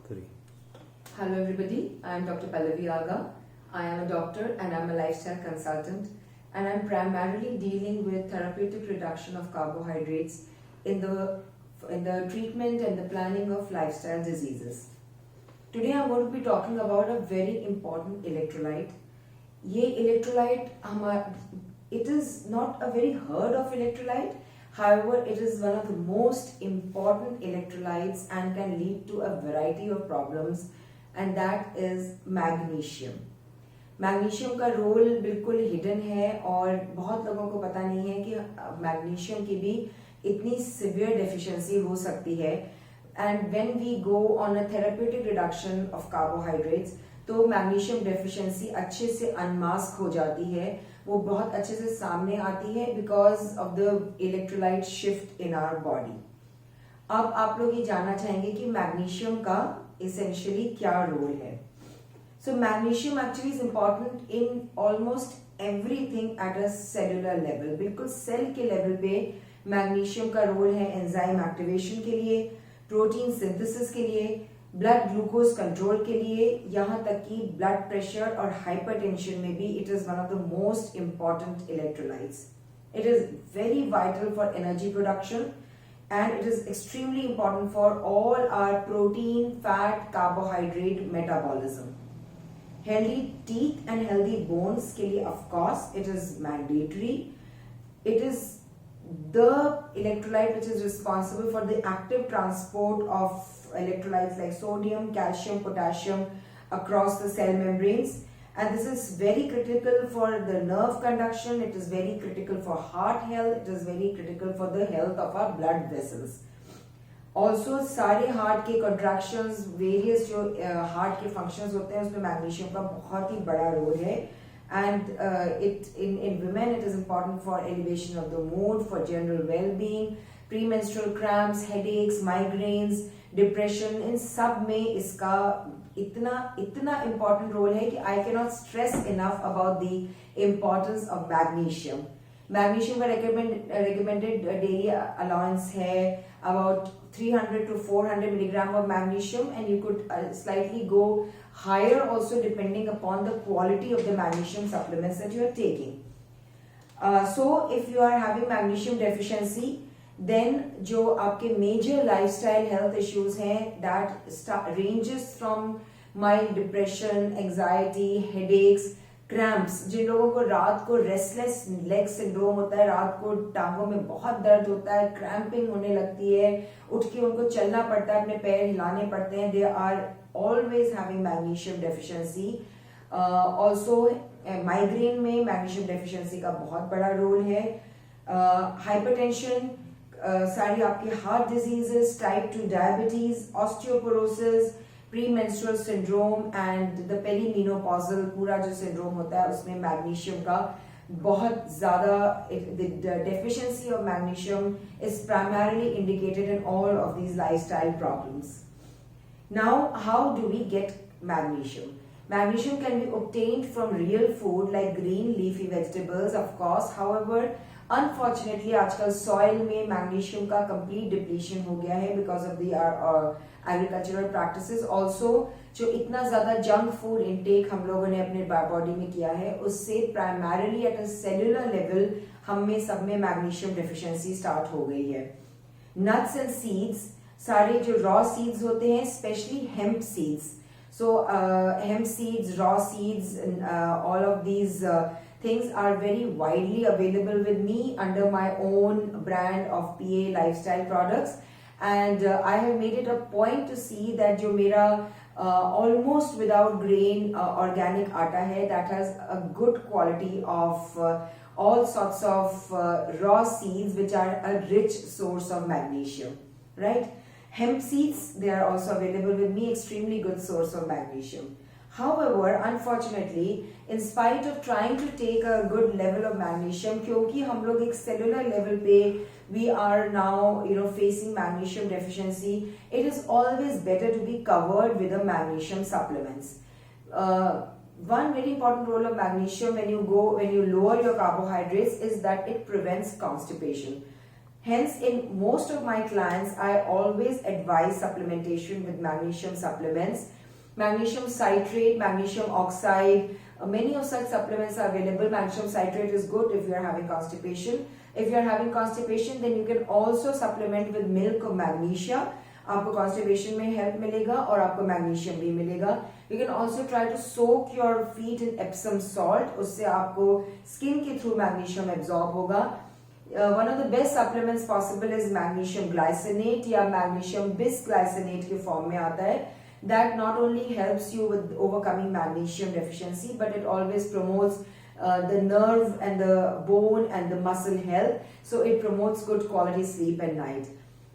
Three. Hello everybody, I am Dr. Pallavi Aga. I am a doctor and I am a lifestyle consultant, and I am primarily dealing with therapeutic reduction of carbohydrates in the treatment and the planning of lifestyle diseases. Today I am going to be talking about a very important electrolyte. ये electrolyte it is not a very heard of electrolyte. However, it is one of the most important electrolytes and can lead to a variety of problems, and that is magnesium. Magnesium का role बिल्कुल hidden है और बहुत लोगों को पता नहीं है कि मैग्नीशियम की भी इतनी सिवियर डेफिशिएंसी हो सकती है. And when we go on a therapeutic reduction of carbohydrates तो मैग्नीशियम डेफिशिएंसी अच्छे से अनमास्क हो जाती है, वो बहुत अच्छे से सामने आती है because of the electrolyte shift in our body. अब आप लोग ये जानना चाहेंगे कि मैग्नीशियम का एसेंशियली क्या रोल है. So magnesium actually is important in almost everything at a cellular level. बिल्कुल सेल के लेवल पे मैग्नीशियम का रोल है एंजाइम एक्टिवेशन के लिए, प्रोटीन सिंथेसिस के लिए, ब्लड ग्लूकोज कंट्रोल के लिए, यहाँ तक कि ब्लड प्रेशर और हाइपरटेंशन में भी it is one of the most important electrolytes. It is very vital for energy production and it is extremely important for all our protein, fat, carbohydrate metabolism. Healthy teeth and healthy bones के लिए of course it is mandatory. It is the electrolyte which is responsible for the active transport of electrolytes like sodium, calcium, potassium across the cell membranes. And this is very critical for the nerve conduction, it is very critical for heart health, it is very critical for the health of our blood vessels. Also सारे heart के contractions, various जो heart के functions होते हैं उसमें magnesium का बहुत ही बड़ा रोल है. And in women it is important for elevation of the mood, for general well-being, premenstrual cramps, headaches, migraines, depression, इन सब में इसका इतना important रोल है कि I cannot stress enough about the importance of magnesium. Magnesium का recommended daily allowance है about 300 to 400 milligram of magnesium, and you could slightly go higher also depending upon the quality of the magnesium supplements that you are taking. So if you are having magnesium deficiency, then जो आपके major lifestyle health issues हैं that ranges from mild depression, anxiety, headaches, cramps. जिन लोगों को रात को restless leg syndrome होता है, रात को टांगों में बहुत दर्द होता है, cramping होने लगती है, उठ के उनको चलना पड़ता है, अपने पैर हिलाने पड़ते हैं, they are always having magnesium deficiency. Also migraine में magnesium deficiency का बहुत बड़ा रोल है. Hypertension, सारी आपकी heart diseases, type 2 diabetes, osteoporosis, premenstrual syndrome and the perimenopausal पूरा जो सिंड्रोम होता है उसमें मैग्नीशियम का बहुत ज्यादा deficiency of magnesium is primarily indicated in all of these lifestyle problems. Now how do we get magnesium? Magnesium can be obtained from real food like green leafy vegetables, of course. However, unfortunately आजकल soil में magnesium का complete depletion हो गया है because of the agricultural practices. Also जो इतना ज़्यादा junk food intake हम लोगों ने अपने body में किया है उससे primarily at a cellular level हम में सब में magnesium deficiency start हो गई है. Nuts and seeds, सारे जो raw seeds होते हैं, especially hemp seeds. So hemp seeds, raw seeds, and all of these things are very widely available with me under my own brand of PA Lifestyle Products, and I have made it a point to see that जो मेरा almost without grain organic आटा है that has a good quality of all sorts of raw seeds which are a rich source of magnesium, right? Hemp seeds, they are also available with me, extremely good source of magnesium. However, unfortunately, in spite of trying to take a good level of magnesium, क्योंकि हम लोग एक cellular level पे we are now facing magnesium deficiency, it is always better to be covered with the magnesium supplements. One very important role of magnesium when you lower your carbohydrates is that it prevents constipation. Hence, in most of my clients, I always advise supplementation with magnesium supplements. Magnesium citrate, magnesium oxide, many of such supplements are available. Magnesium citrate is good if you are having constipation. If you are having constipation, then you can also supplement with milk of magnesia. आपको constipation में help मिलेगा और आपको magnesium भी मिलेगा. You can also try to soak your feet in Epsom salt. उससे आपको skin के through magnesium absorb होगा. One of the best supplements possible is magnesium glycinate या magnesium bisglycinate के form में आता है. That not only helps you with overcoming magnesium deficiency, but it always promotes the nerve and the bone and the muscle health. So it promotes good quality sleep at night.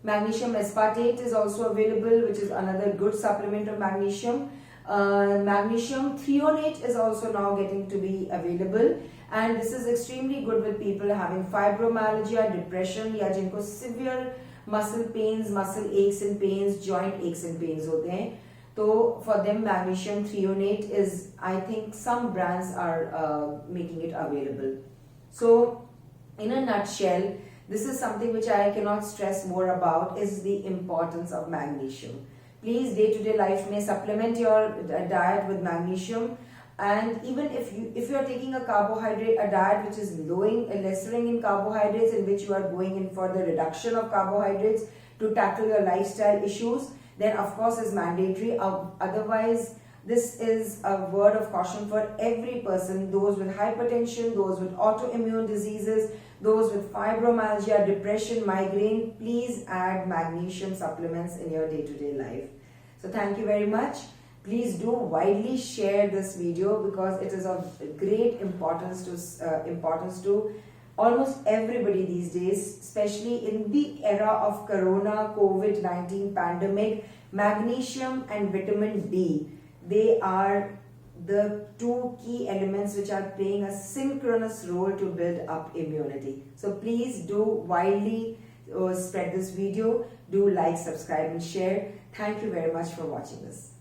Magnesium aspartate is also available, which is another good supplement of magnesium. Magnesium threonate is also now getting to be available, and this is extremely good with people having fibromyalgia, depression, या जिनको severe muscle pains, muscle aches and pains, joint aches and pains होते हैं. So for them, magnesium threonate is, I think some brands are making it available. So in a nutshell, this is something which I cannot stress more about, is the importance of magnesium. Please, day-to-day life may supplement your diet with magnesium. And even if you are taking a diet which is lessering in carbohydrates, in which you are going in for the reduction of carbohydrates to tackle your lifestyle issues, then of course is mandatory. Otherwise, this is a word of caution for every person, those with hypertension, those with autoimmune diseases, those with fibromyalgia, depression, migraine. Please add magnesium supplements in your day-to-day life. So thank you very much. Please do widely share this video because it is of great importance to almost everybody these days, especially in the era of Corona, COVID-19 pandemic. Magnesium and vitamin D, they are the two key elements which are playing a synchronous role to build up immunity. So please do widely spread this video. Do like, subscribe and share. Thank you very much for watching this.